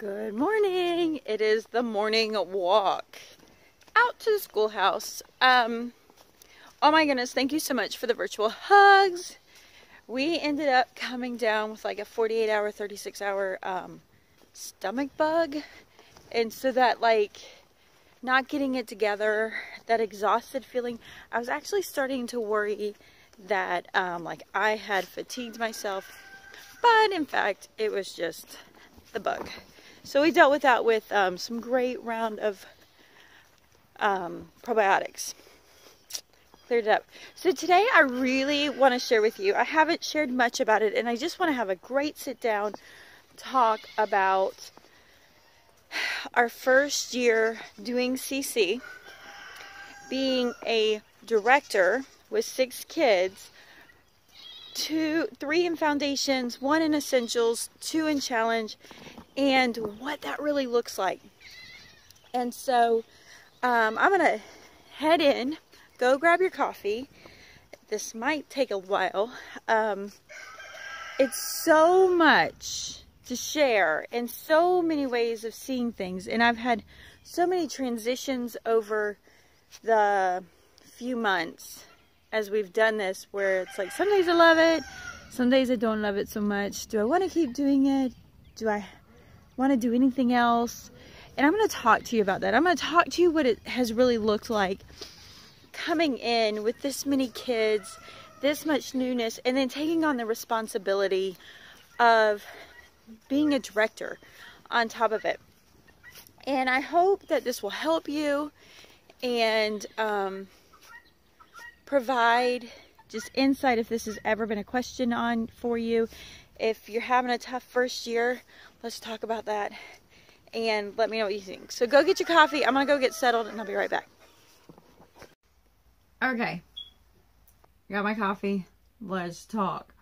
Good morning. It is the morning walk out to the schoolhouse. Oh my goodness, thank you so much for the virtual hugs. We ended up coming down with like a 48-hour, 36-hour stomach bug. And so that like not getting it together, that exhausted feeling, I was actually starting to worry that like I had fatigued myself. But in fact, it was just the bug. So we dealt with that with some great round of probiotics. Cleared it up. So today I really want to share with you, I haven't shared much about it, and I just want to have a great sit down talk about our first year doing CC, being a director with 6 kids, 3 in foundations, 1 in essentials, 2 in challenge, and what that really looks like. And so I'm gonna head in, go grab your coffee. This might take a while. It's so much to share and so many ways of seeing things, and I've had so many transitions over the few months as we've done this, where it's like some days I love it, some days I don't love it so much. Do I want to keep doing it? Do I want to do anything else? And I'm going to talk to you about that. I'm going to talk to you what it has really looked like coming in with this many kids, this much newness, and then taking on the responsibility of being a director on top of it. And I hope that this will help you and provide just insight if this has ever been a question on for you. If you're having a tough first year, let's talk about that and let me know what you think. So go get your coffee. I'm gonna go get settled and I'll be right back. Okay, got my coffee. Let's talk.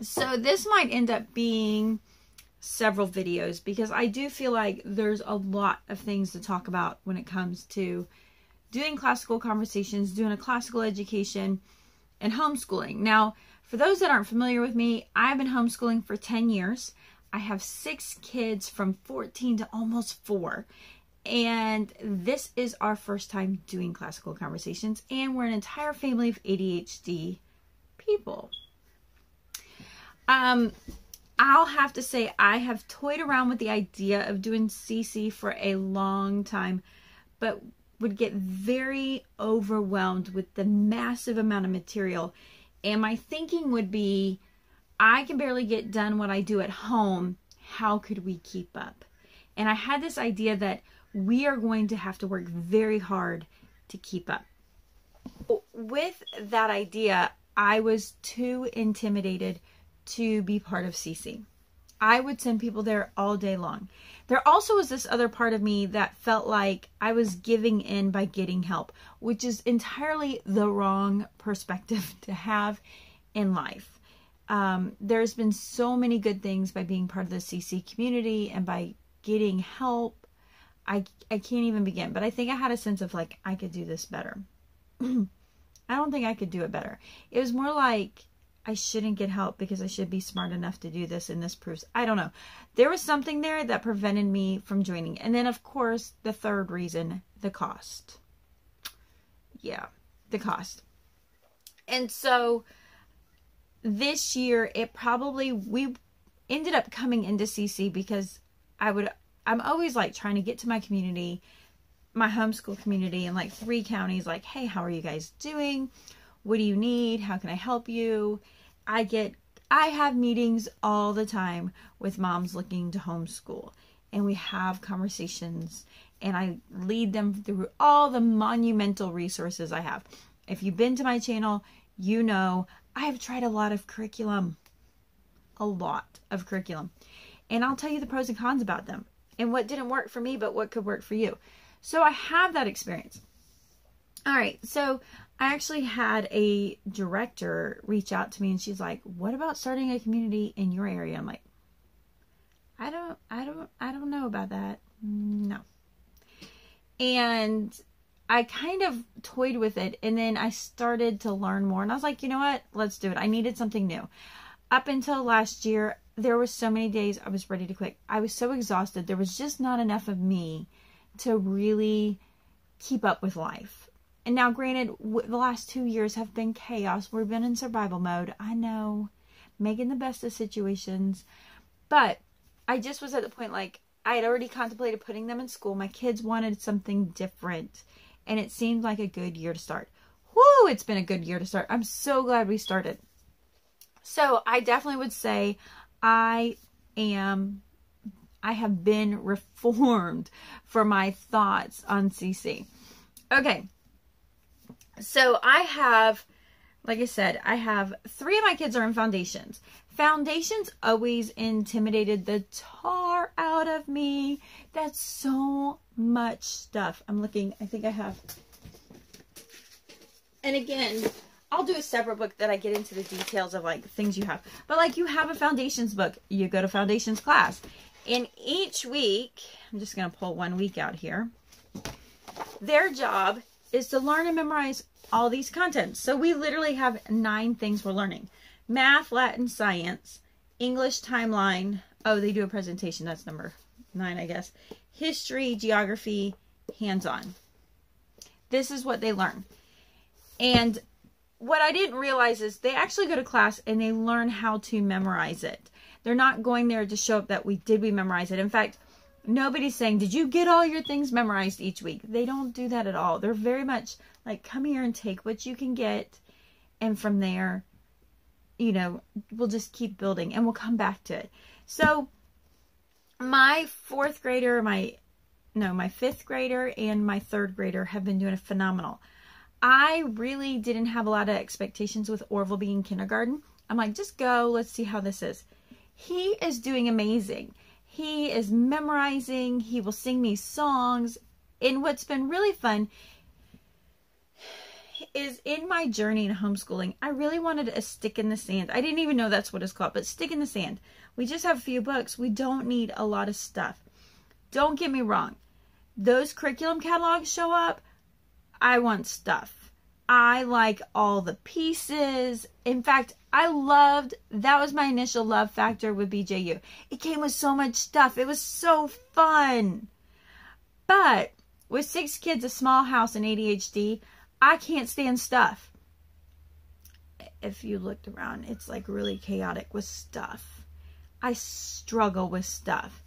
So this might end up being several videos because I do feel like there's a lot of things to talk about when it comes to doing classical conversations, doing a classical education, and homeschooling. Now, for those that aren't familiar with me, I've been homeschooling for 10 years. I have 6 kids from 14 to almost 4. And this is our first time doing classical conversations. And we're an entire family of ADHD people. I'll have to say I have toyed around with the idea of doing CC for a long time, but would get very overwhelmed with the massive amount of material. And my thinking would be, I can barely get done what I do at home. How could we keep up? And I had this idea that we are going to have to work very hard to keep up. With that idea, I was too intimidated to be part of CC. I would send people there all day long. There also was this other part of me that felt like I was giving in by getting help, which is entirely the wrong perspective to have in life. There's been so many good things by being part of the CC community and by getting help. I can't even begin, but I think I had a sense of like, I could do this better. I don't think I could do it better. It was more like, I shouldn't get help because I should be smart enough to do this, and this proves, I don't know. There was something there that prevented me from joining. And then of course, the third reason, the cost. Yeah, the cost. And so this year, we ended up coming into CC because I'm always like trying to get to my community, my homeschool community in like 3 counties, like, hey, how are you guys doing? What do you need? How can I help you? I have meetings all the time with moms looking to homeschool, and we have conversations, and I lead them through all the monumental resources I have. If you've been to my channel, you know I have tried a lot of curriculum, and I'll tell you the pros and cons about them and what didn't work for me, but what could work for you. So I have that experience. All right, so I actually had a director reach out to me, and she's like, what about starting a community in your area? I'm like, I don't know about that. No. And I kind of toyed with it, and then I started to learn more, and I was like, you know what? Let's do it. I needed something new. Up until last year, there were so many days I was ready to quit. I was so exhausted. There was just not enough of me to really keep up with life. And now, granted, the last 2 years have been chaos. We've been in survival mode. I know, making the best of situations. But I just was at the point, like, I had already contemplated putting them in school. My kids wanted something different. And it seemed like a good year to start. Woo! It's been a good year to start. I'm so glad we started. So I definitely would say I have been reformed for my thoughts on CC. Okay. So I have, like I said, I have 3 of my kids are in foundations. Foundations always intimidated the tar out of me. That's so much stuff. I'm looking, I think I have. And again, I'll do a separate book that I get into the details of like things you have. But like you have a foundations book, you go to foundations class. And each week, I'm just going to pull 1 week out here. Their job is to learn and memorize all these contents. So we literally have 9 things we're learning. Math, Latin, science, English, timeline. Oh, they do a presentation. That's number 9, I guess. History, geography, hands-on. This is what they learn. And what I didn't realize is they actually go to class and they learn how to memorize it. They're not going there to show up that we memorize it. In fact, nobody's saying, did you get all your things memorized each week? They don't do that at all. They're very much like, come here and take what you can get. And from there, you know, we'll just keep building and we'll come back to it. So my 4th grader, my 5th grader and my 3rd grader have been doing a phenomenal. I really didn't have a lot of expectations with Orville being kindergarten. I'm like, just go. Let's see how this is. He is doing amazing. He is memorizing. He will sing me songs. And what's been really fun is in my journey in homeschooling, I really wanted a stick in the sand. I didn't even know that's what it's called, but stick in the sand. We just have a few books. We don't need a lot of stuff. Don't get me wrong. Those curriculum catalogs show up. I want stuff. I like all the pieces. In fact, that was my initial love factor with BJU. It came with so much stuff. It was so fun. But with 6 kids, a small house, and ADHD, I can't stand stuff. If you looked around, it's like really chaotic with stuff. I struggle with stuff.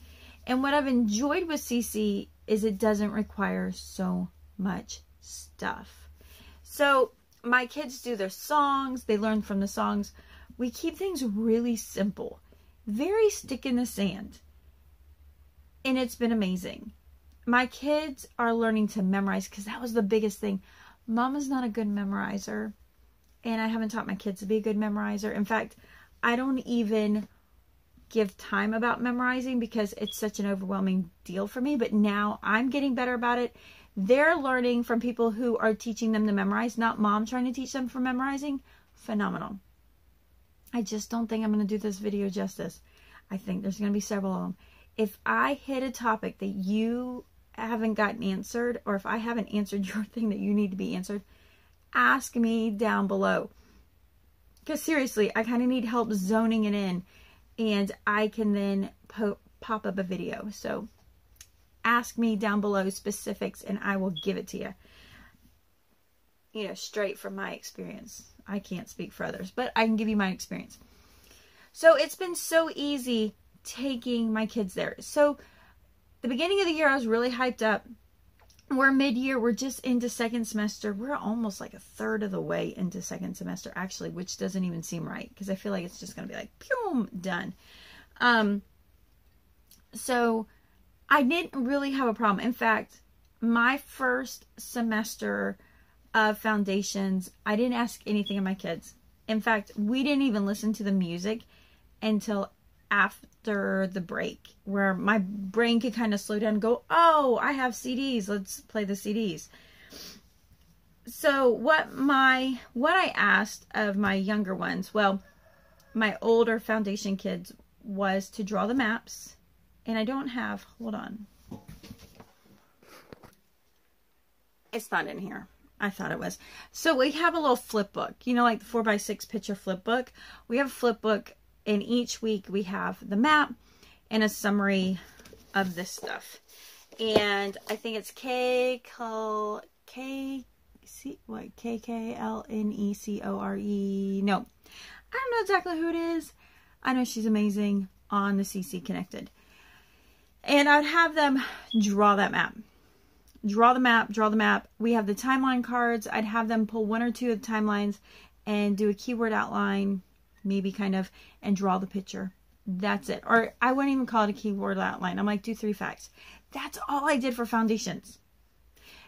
And what I've enjoyed with CC is it doesn't require so much stuff. So my kids do their songs. They learn from the songs. We keep things really simple. Very stick in the sand. And it's been amazing. My kids are learning to memorize because that was the biggest thing. Mama's not a good memorizer. And I haven't taught my kids to be a good memorizer. In fact, I don't even give time about memorizing because it's such an overwhelming deal for me. But now I'm getting better about it. They're learning from people who are teaching them to memorize, not mom trying to teach them for memorizing. Phenomenal. I just don't think I'm going to do this video justice. I think there's going to be several of them. If I hit a topic that you haven't gotten answered, or if I haven't answered your thing that you need to be answered, ask me down below. Because seriously, I kind of need help zoning it in, and I can then pop up a video. So ask me down below specifics and I will give it to you. You know, straight from my experience. I can't speak for others, but I can give you my experience. So it's been so easy taking my kids there. So the beginning of the year, I was really hyped up. We're mid-year. We're just into 2nd semester. We're almost like a 1/3 of the way into 2nd semester, actually, which doesn't even seem right because I feel like it's just going to be like, pew, done. So I didn't really have a problem. In fact, my first semester of foundations, I didn't ask anything of my kids. In fact, we didn't even listen to the music until after the break, where my brain could kind of slow down and go, oh, I have CDs. Let's play the CDs. So what I asked of my younger ones, well, my older foundation kids, was to draw the maps. And I don't have, hold on. It's not in here. I thought it was. So we have a little flip book, you know, like the 4x6 picture flip book. We have a flip book And each week we have the map and a summary of this stuff. And I think it's KKLNECORE. No, I don't know exactly who it is. I know she's amazing on the CC Connected. And I'd have them draw that map. Draw the map. We have the timeline cards. I'd have them pull 1 or 2 of the timelines and do a keyword outline, maybe kind of, and draw the picture. That's it. Or I wouldn't even call it a keyword outline. I'm like, do 3 facts. That's all I did for foundations.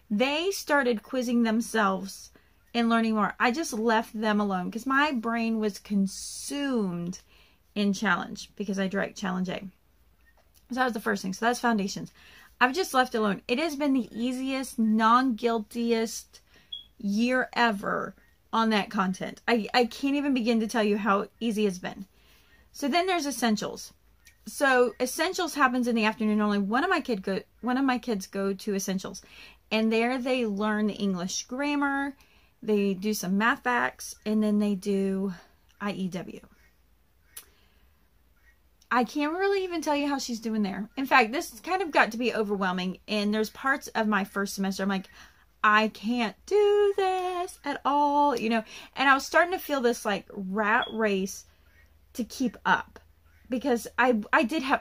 They started quizzing themselves and learning more. I just left them alone because my brain was consumed in Challenge because I direct Callenge A. So that was the first thing. So that's foundations. I've just left it alone. It has been the easiest, non-guiltiest year ever on that content. I can't even begin to tell you how easy it's been. So then there's Essentials. So Essentials happens in the afternoon only. One of my kids go to Essentials. And there they learn the English grammar. They do some math facts. And then they do IEW. I can't really even tell you how she's doing there. In fact, this kind of got to be overwhelming. And there's parts of my first semester I'm like, I can't do this at all, you know. And I was starting to feel this like rat race to keep up. Because I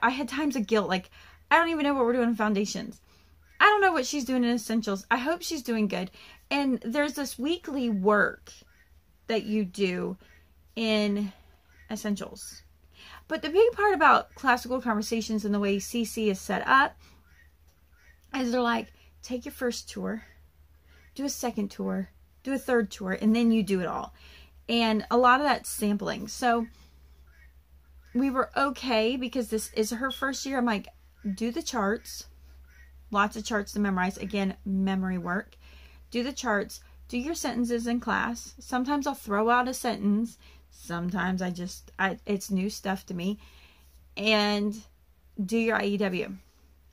had times of guilt. Like, I don't even know what we're doing in foundations. I don't know what she's doing in Essentials. I hope she's doing good. And there's this weekly work that you do in Essentials. But the big part about classical conversations and the way CC is set up is they're like, take your first tour, do a second tour, do a third tour, and then you do it all. And a lot of that's sampling. So we were okay because this is her first year. I'm like, do the charts. Lots of charts to memorize. Again, memory work. Do the charts. Do your sentences in class. Sometimes I'll throw out a sentence. Sometimes it's new stuff to me. And do your IEW.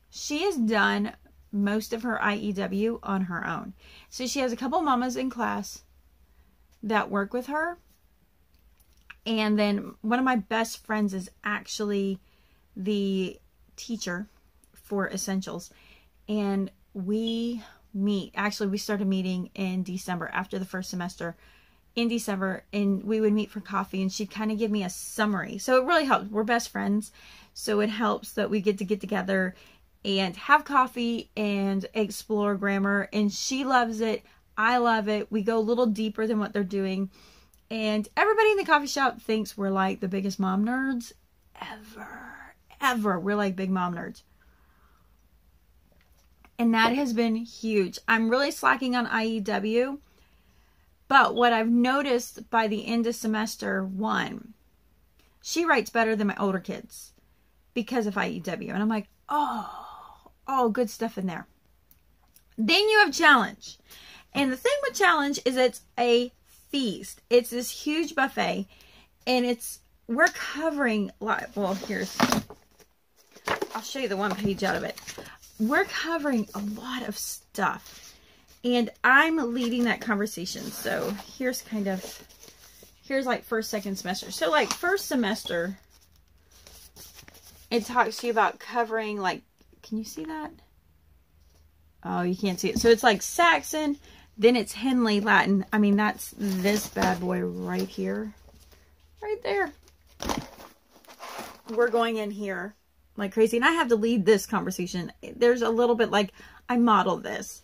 She has done most of her IEW on her own. So she has a couple mamas in class that work with her. And then one of my best friends is actually the teacher for Essentials. And we meet. Actually, we started meeting in December after the first semester. In December, and we would meet for coffee, and she'd kind of give me a summary. So it really helps. We're best friends, so it helps that we get together and have coffee and explore grammar. And she loves it. I love it. We go a little deeper than what they're doing. And everybody in the coffee shop thinks we're like the biggest mom nerds ever. We're like big mom nerds. And that has been huge. I'm really slacking on IEW. But what I've noticed by the end of semester 1, she writes better than my older kids because of IEW. And I'm like, oh, good stuff in there. Then you have Challenge. And the thing with Challenge is it's a feast. It's this huge buffet. And we're covering, well, I'll show you the one page out of it. We're covering a lot of stuff. And I'm leading that conversation. So here's like first, second semester. So like first semester, it talks to you about covering like, can you see that? Oh, you can't see it. So it's like Saxon, then it's Henley Latin. I mean, that's this bad boy right here. Right there. We're going in here like crazy. And I have to lead this conversation. There's a little bit like, I model this.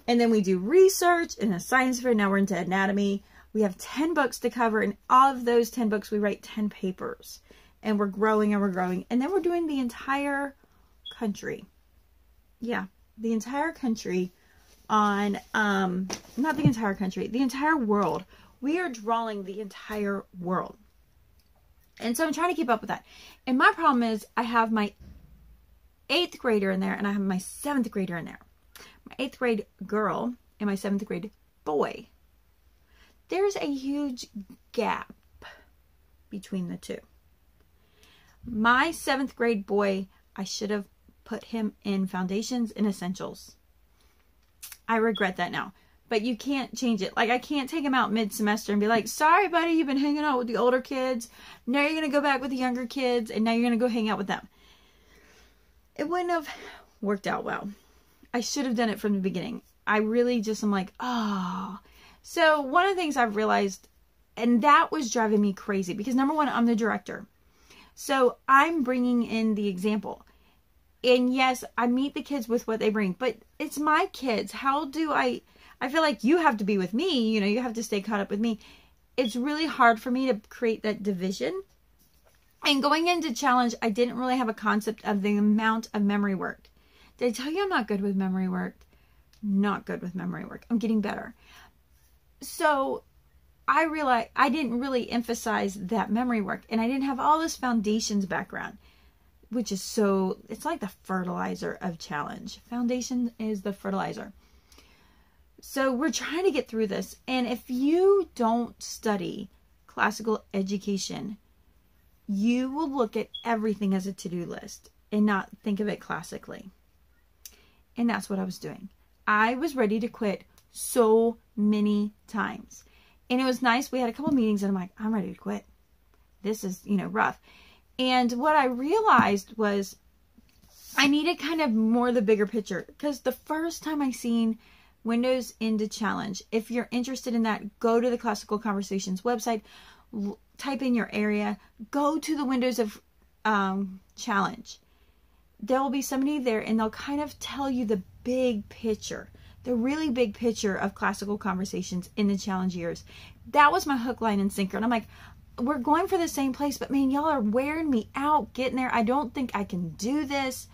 And then we do research and a science fair. Now we're into anatomy. We have 10 books to cover. And all of those 10 books, we write 10 papers. And we're growing and we're growing. And then we're doing the entire country. Yeah, the entire country on, not the entire country, the entire world. We are drawing the entire world. And so I'm trying to keep up with that. And my problem is I have my 8th grader in there and I have my 7th grader in there. My 8th grade girl and my 7th grade boy. There's a huge gap between the two. My 7th grade boy, I should have put him in foundations and essentials. I regret that now. but you can't change it. Like, I can't take them out mid-semester and be like, sorry, buddy, you've been hanging out with the older kids. Now you're going to go back with the younger kids, and now you're going to go hang out with them. It wouldn't have worked out well. I should have done it from the beginning. I really just am like, oh. So one of the things I've realized, and that was driving me crazy, because number one, I'm the director. So I'm bringing in the example. And yes, I meet the kids with what they bring, but it's my kids. How do I feel like you have to be with me, you know, you have to stay caught up with me. It's really hard for me to create that division. And going into challenge, I didn't really have a concept of the amount of memory work. Did I tell you I'm not good with memory work? Not good with memory work. I'm getting better. So I realized I didn't really emphasize that memory work, and I didn't have all this foundations background, which is it's like the fertilizer of challenge. Foundation is the fertilizer. So we're trying to get through this. And if you don't study classical education, you will look at everything as a to-do list and not think of it classically. And that's what I was doing. I was ready to quit so many times. And it was nice. We had a couple meetings and I'm like, I'm ready to quit. This is, rough. And what I realized was I needed kind of more the bigger picture, because the first time I seen Windows into Challenge, if you're interested in that, go to the Classical Conversations website, type in your area, go to the Windows of Challenge. There will be somebody there and they'll kind of tell you the big picture, the really big picture of Classical Conversations in the Challenge years. That was my hook, line, and sinker. And I'm like, we're going for the same place, but man, y'all are wearing me out getting there. I don't think I can do this.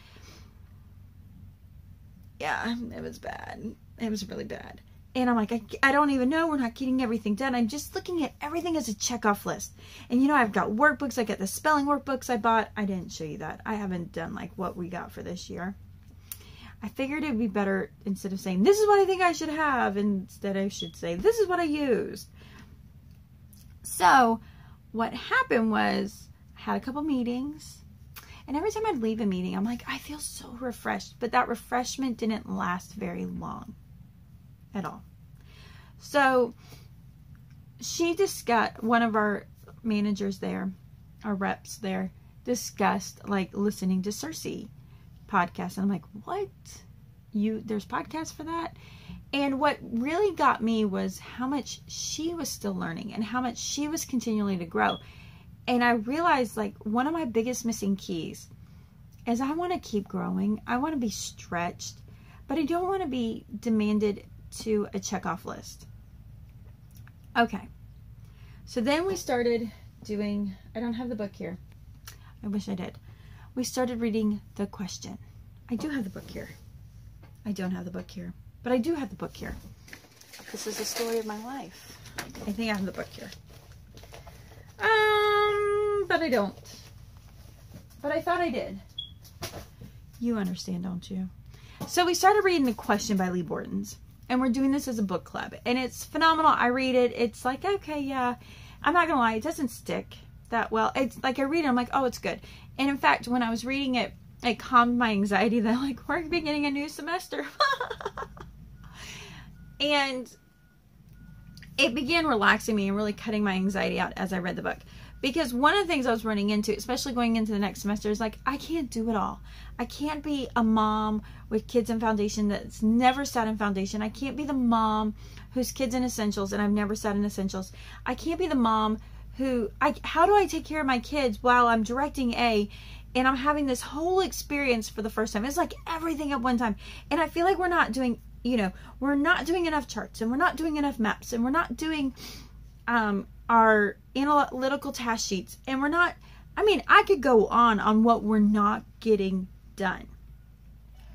Yeah, it was bad. It was really bad. And I'm like, I don't even know. We're not getting everything done. I'm just looking at everything as a checkoff list. And I've got workbooks. I got the spelling workbooks I bought. I didn't show you that. I haven't done like what we got for this year. I figured it'd be better, instead of saying, this is what I think I should have, instead I should say, this is what I used. So what happened was I had a couple meetings, and every time I'd leave a meeting, I'm like, I feel so refreshed. But that refreshment didn't last very long at all. So she discussed, one of our managers there, our reps there, discussed like listening to Cersei podcast. And I'm like, what? There's podcasts for that? And what really got me was how much she was still learning and how much she was continually to grow. And I realized like one of my biggest missing keys is I want to keep growing. I want to be stretched, but I don't want to be demanded to a checkoff list. Okay. So then we started doing, I don't have the book here. I wish I did. We started reading The Question. I do have the book here. I don't have the book here, but I do have the book here. This is the story of my life. I think I have the book here. But I don't. But I thought I did. You understand, don't you? So we started reading The Question by Lee Bortons. And we're doing this as a book club. And it's phenomenal. I read it. It's like, okay, yeah. I'm not going to lie. It doesn't stick that well. It's like I read it. I'm like, oh, it's good. And in fact, when I was reading it, it calmed my anxiety that like, we're beginning a new semester. And it began relaxing me and really cutting my anxiety out as I read the book. Because one of the things I was running into, especially going into the next semester, is like, I can't do it all. I can't be a mom with kids in foundation that's never sat in foundation. I can't be the mom whose kids in essentials and I've never sat in essentials. I can't be the mom who, how do I take care of my kids while I'm directing A and I'm having this whole experience for the first time? It's like everything at one time. And I feel like we're not doing, we're not doing enough charts, and we're not doing enough maps, and we're not doing our analytical task sheets, and we're not, I could go on what we're not getting done.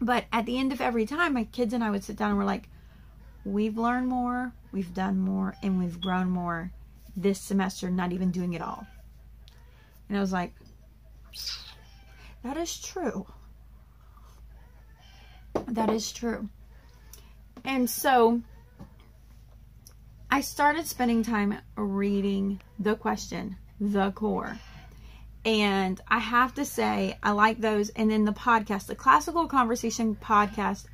But at the end of every time, my kids and I would sit down and we're like, we've learned more, we've done more, and we've grown more this semester, not even doing it all. And I was like, that is true. That is true. And so I started spending time reading The Question, The Core. And I have to say, I like those. And then the podcast, the Classical Conversation podcast,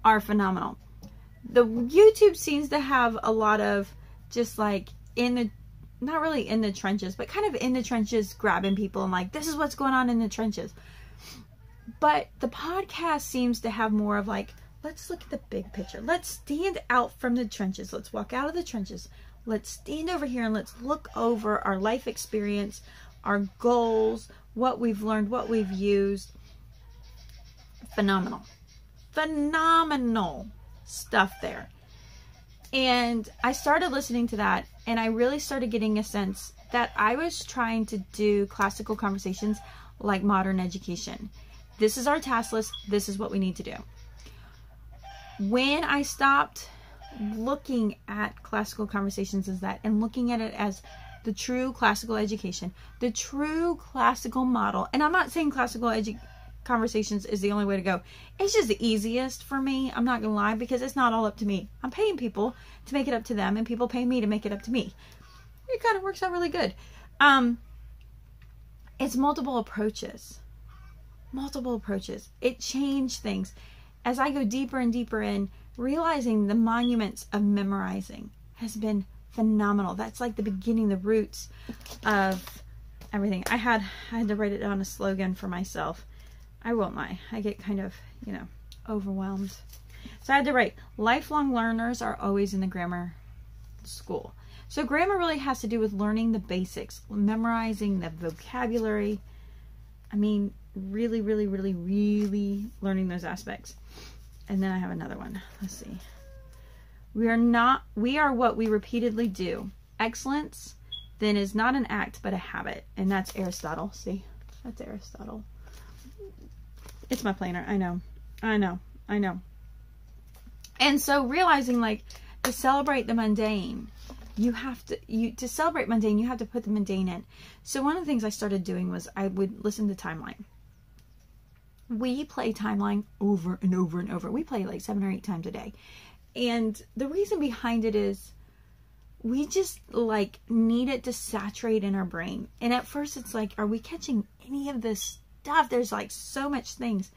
are phenomenal. The YouTube seems to have a lot of just like not really in the trenches, but kind of in the trenches, grabbing people and like, this is what's going on in the trenches. But the podcast seems to have more of like, let's look at the big picture. Let's stand out from the trenches. Let's walk out of the trenches. Let's stand over here and let's look over our life experience, our goals, what we've learned, what we've used. Phenomenal. Phenomenal stuff there. And I started listening to that, and I really started getting a sense that I was trying to do classical conversations like modern education. This is our task list. This is what we need to do. When I stopped looking at classical conversations as that and looking at it as the true classical education, the true classical model, and I'm not saying classical conversations is the only way to go. It's just the easiest for me. I'm not gonna lie, because it's not all up to me. I'm paying people to make it up to them, and people pay me to make it up to me. It kind of works out really good. It's multiple approaches. It changed things as I go deeper and deeper in. Realizing the monuments of memorizing has been phenomenal. That's like the beginning, the roots of everything. I had to write it down, a slogan for myself. I won't lie. I get kind of, overwhelmed. So I had to write, lifelong learners are always in the grammar school. So grammar really has to do with learning the basics, memorizing the vocabulary. I mean, really, really, really, really learning those aspects. And then I have another one. Let's see. We are what we repeatedly do. Excellence then is not an act, but a habit. And that's Aristotle. See, that's Aristotle. It's my planner. I know. And so realizing, like, to celebrate the mundane, to celebrate mundane, you have to put the mundane in. So one of the things I started doing was I would listen to Timeline. We play Timeline over and over and over. We play like 7 or 8 times a day. And the reason behind it is we just like need it to saturate in our brain. And at first it's like, are we catching any of this stuff? There's like so much things.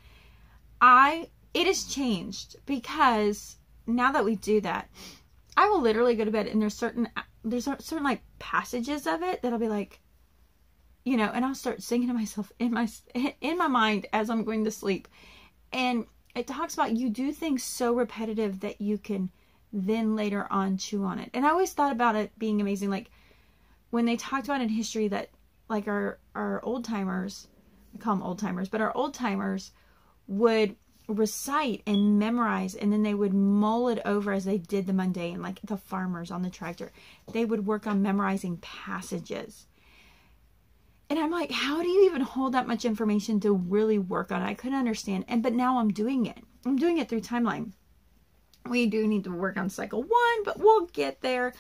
It has changed, because now that we do that, I will literally go to bed and there's certain like passages of it that'll be like, and I'll start singing to myself in my mind as I'm going to sleep. And it talks about you do things so repetitive that you can then later on chew on it. And I always thought about it being amazing. Like when they talked about in history that like our old timers, we call them old timers, but our old timers would recite and memorize, and then they would mull it over as they did the mundane, like the farmers on the tractor. They would work on memorizing passages. And I'm like, how do you even hold that much information to really work on it? I couldn't understand. But now I'm doing it. I'm doing it through Timeline. We do need to work on cycle 1, but we'll get there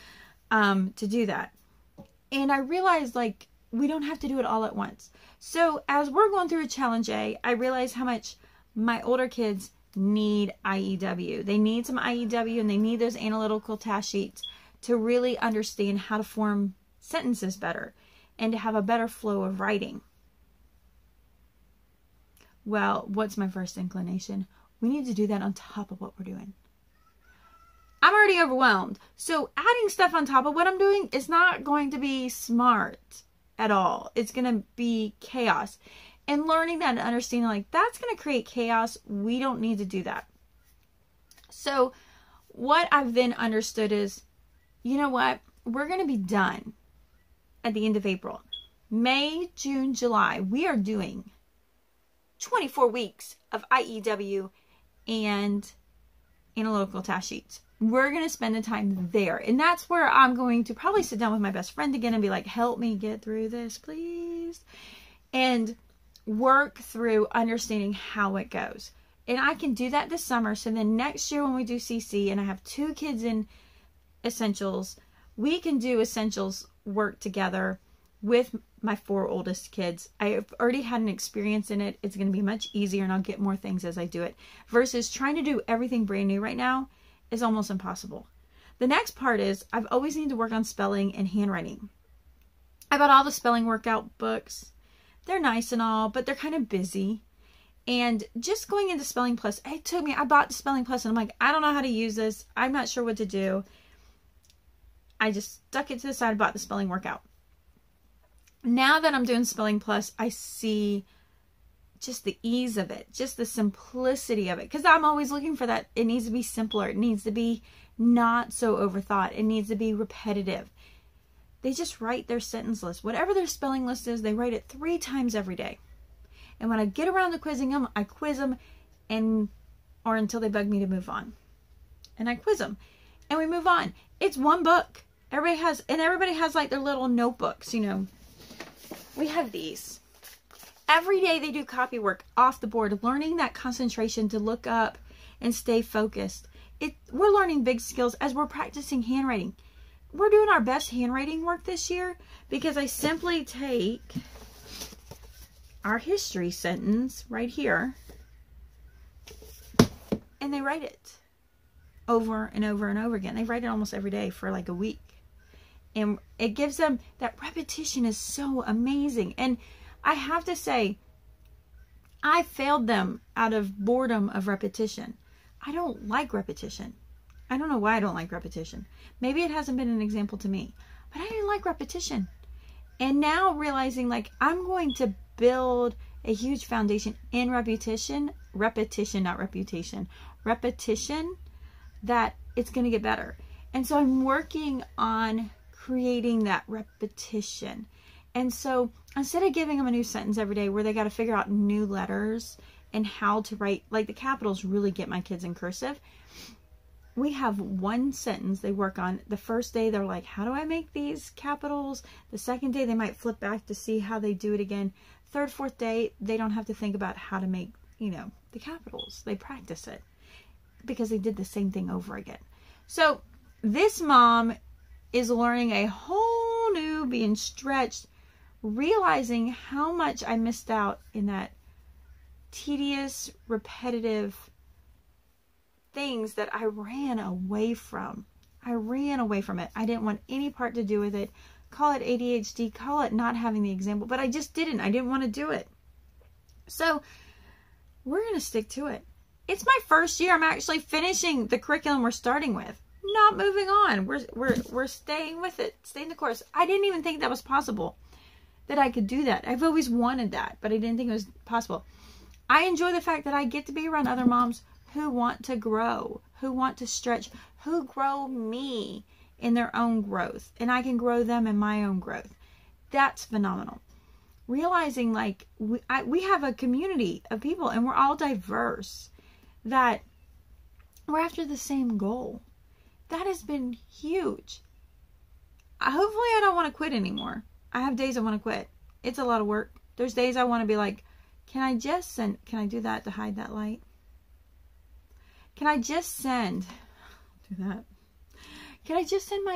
to do that. And I realized, like, we don't have to do it all at once. So as we're going through a Callenge A, I realized how much my older kids need IEW. They need some IEW, and they need those analytical task sheets to really understand how to form sentences better and to have a better flow of writing. Well, what's my first inclination? We need to do that on top of what we're doing. I'm already overwhelmed. So adding stuff on top of what I'm doing is not going to be smart at all. It's going to be chaos. And learning that and understanding, like, that's going to create chaos. We don't need to do that. So what I've then understood is, you know what? We're going to be done at the end of April. May, June, July, we are doing 24 weeks of IEW and analytical task sheets. We're going to spend the time there. And that's where I'm going to probably sit down with my best friend again and be like, help me get through this, please. And work through understanding how it goes. And I can do that this summer. So then next year when we do CC and I have 2 kids in essentials, we can do essentials work together with my 4 oldest kids. I've already had an experience in it. It's going to be much easier, and I'll get more things as I do it. Versus trying to do everything brand new right now is almost impossible. The next part is I've always needed to work on spelling and handwriting. I bought all the spelling workout books. They're nice and all, but they're kind of busy. And just going into Spelling Plus, it took me, I bought the Spelling Plus and I'm like, I don't know how to use this. I'm not sure what to do. I just stuck it to the side and bought the spelling workout. Now that I'm doing Spelling Plus, I see just the ease of it, just the simplicity of it. Because I'm always looking for that. It needs to be simpler. It needs to be not so overthought. It needs to be repetitive. They just write their sentence list. Whatever their spelling list is, they write it 3 times every day. And when I get around to quizzing them, I quiz them or until they bug me to move on. And I quiz them. And we move on. It's one book. Everybody has like their little notebooks, you know. We have these. Every day they do copy work off the board, learning that concentration to look up and stay focused. We're learning big skills as we're practicing handwriting. We're doing our best handwriting work this year because I simply take our history sentence right here and they write it over and over and over again. They write it almost every day for like a week. And it gives them, that repetition is so amazing. And I have to say, I failed them out of boredom of repetition. I don't like repetition. I don't know why I don't like repetition. Maybe it hasn't been an example to me, but I didn't like repetition. And now realizing like I'm going to build a huge foundation in repetition, not reputation, repetition, that it's going to get better. And so I'm working on creating that repetition. And so instead of giving them a new sentence every day where they got to figure out new letters and how to write, like the capitals really get my kids in cursive. We have one sentence they work on. The first day they're like, how do I make these capitals? The second day they might flip back to see how they do it again. Third, fourth day, they don't have to think about how to make, you know, the capitals. They practice it because they did the same thing over again. So this mom is learning a whole new, being stretched, realizing how much I missed out in that tedious, repetitive things that I ran away from. I ran away from it. I didn't want any part to do with it. Call it ADHD, call it not having the example, but I just didn't. I didn't want to do it. So we're going to stick to it. It's my first year. I'm actually finishing the curriculum we're starting with. Not moving on. We're staying with it, staying the course. I didn't even think that was possible, that I could do that. I've always wanted that, but I didn't think it was possible. I enjoy the fact that I get to be around other moms who want to grow, who want to stretch, who grow me in their own growth, and I can grow them in my own growth. That's phenomenal. Realizing like we have a community of people and we're all diverse, that we're after the same goal. That has been huge. Hopefully I don't want to quit anymore. I have days I want to quit. It's a lot of work. There's days I want to be like, can I do that to hide that light? Can I just send my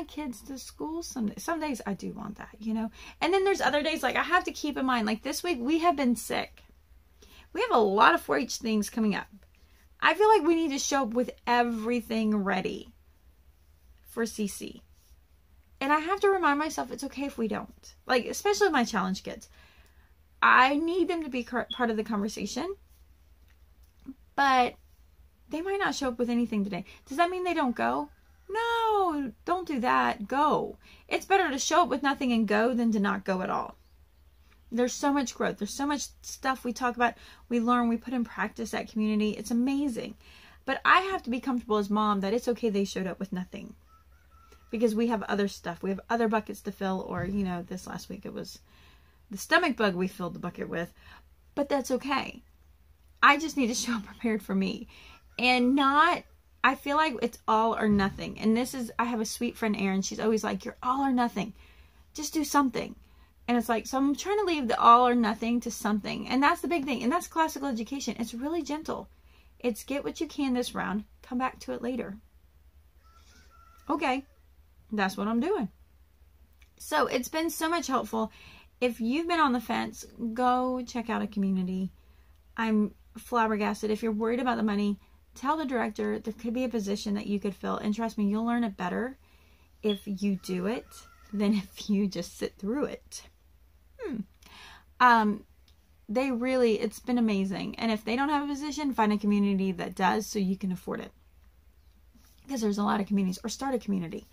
kids to school someday? Some days I do want that, you know? And then there's other days, like I have to keep in mind, like this week we have been sick. We have a lot of 4-H things coming up. I feel like we need to show up with everything ready for CC. And I have to remind myself it's okay if we don't. Like, especially my challenge kids. I need them to be part of the conversation. But they might not show up with anything today. Does that mean they don't go? No, don't do that. Go. It's better to show up with nothing and go than to not go at all. There's so much growth. There's so much stuff we talk about, we learn, we put in practice at community. It's amazing. But I have to be comfortable as mom that it's okay they showed up with nothing. Because we have other stuff. We have other buckets to fill. Or, you know, this last week it was the stomach bug we filled the bucket with. But that's okay. I just need to show up prepared for me. And not, I feel like it's all or nothing. And this is, I have a sweet friend, Erin. She's always like, you're all or nothing. Just do something. And it's like, so I'm trying to leave the all or nothing to something. And that's the big thing. And that's classical education. It's really gentle. It's get what you can this round. Come back to it later. Okay. That's what I'm doing. So it's been so much helpful. If you've been on the fence, go check out a community. I'm flabbergasted. If you're worried about the money, tell the director there could be a position that you could fill. And trust me, you'll learn it better if you do it than if you just sit through it. They really, it's been amazing. And if they don't have a position, find a community that does so you can afford it. Because there's a lot of communities. Or start a community.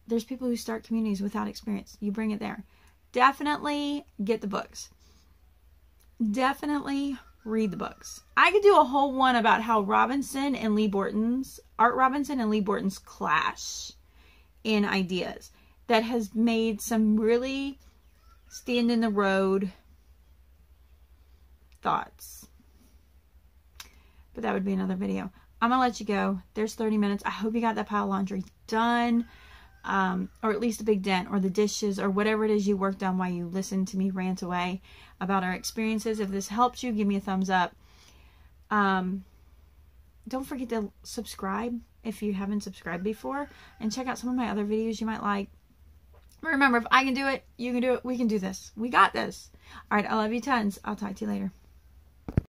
There's people who start communities without experience. You bring it there. Definitely get the books. Definitely read the books. I could do a whole one about how Art Robinson and Lee Borton's clash in ideas that has made some really stand in the road thoughts. But that would be another video. I'm gonna let you go. There's 30 minutes. I hope you got that pile of laundry done, or at least a big dent, or the dishes, or whatever it is you worked on while you listened to me rant away about our experiences. If this helps you, give me a thumbs up. Don't forget to subscribe if you haven't subscribed before, and check out some of my other videos you might like. Remember, if I can do it, you can do it. We can do this. We got this. All right, I love you tons. I'll talk to you later.